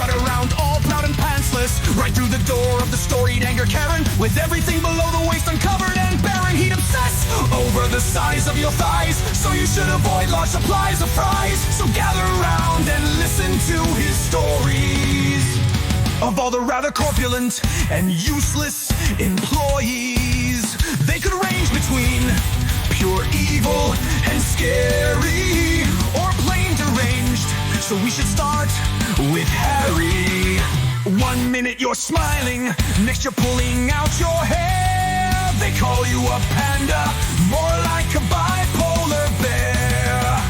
strut around all proud and pantsless, right through the door of the storied anger Karen, with everything below the waist uncovered and barren. He'd obsess over the size of your thighs, so you should avoid large supplies of fries. So gather round and listen to his stories of all the rather corpulent and useless employees. They could range between pure evil and scary, or plain deranged. So we should start with Harry. 1 minute you're smiling, next you're pulling out your hair. They call you a panda, more like a bipolar bear.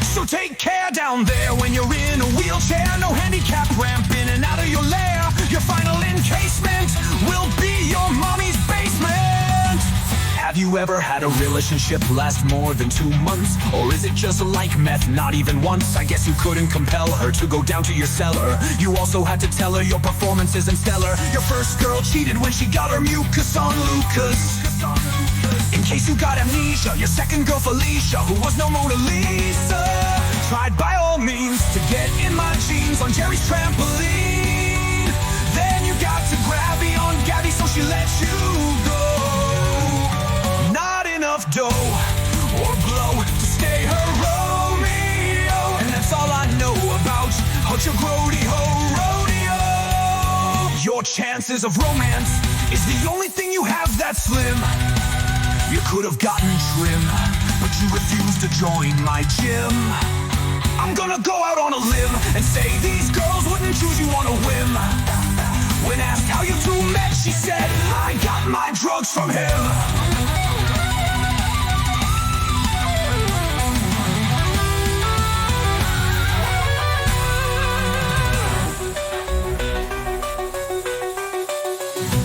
So take care down there when you're in a wheelchair. No handicap ramp in and out of your lair. Your final encasement will be your mommy's basement. Have you ever had a relationship last more than 2 months? Or is it just like meth, not even once? I guess you couldn't compel her to go down to your cellar. You also had to tell her your performance isn't stellar. Your first girl cheated when she got her mucus on Lucas. In case you got amnesia, your second girl Felicia, who was no Mona Lisa, tried by all means to get in my jeans on Jerry's trampoline. Then you got to grabby on Gabby, so she let you go. Not enough dough or blow to stay her Romeo, and that's all I know about your Grody-Ho rodeo. Your chances of romance is the only thing you have that's slim. You could have gotten trim, but you refused to join my gym. I'm gonna go out on a limb and say these girls wouldn't choose you on a whim. When asked how you two met, she said, I got my drugs from him.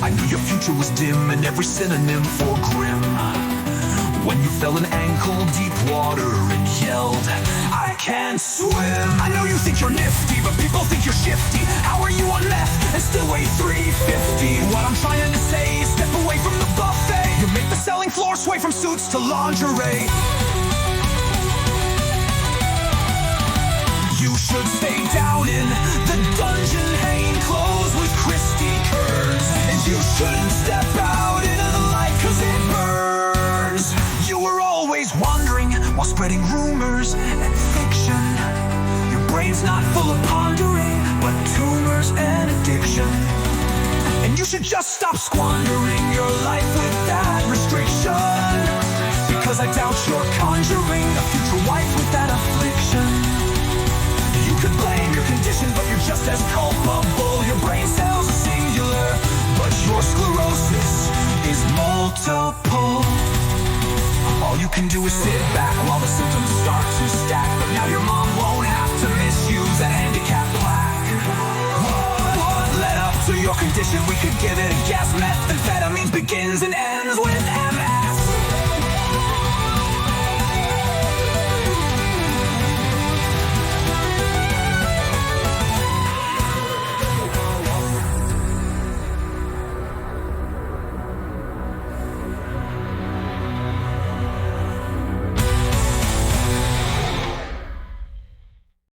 I knew your future was dim and every synonym for grim when you fell in ankle-deep water and yelled, I can't swim. I know you think you're nifty, but people think you're shifty. How are you on meth and still weigh 350? What I'm trying to say is step away from the buffet. You make the selling floor sway from suits to lingerie. You should stay down in the dungeon hanging clothes with Christy Kurz. And you shouldn't step out into the light cause it burns. You were always wandering while spreading rumors and fiction. Your brain's not full of pondering, but tumors and addiction. And you should just stop squandering your life with that restriction, because I doubt you're conjuring a future wife with that affliction. You could blame your condition, but you're just as culpable. Your brain cells are singular, but your sclerosis is multiple. All you can do is sit back while the symptoms start to stack. But now your mom won't have to misuse that handicap plaque. What led up to your condition? We could give it a guess. Methamphetamines begins and ends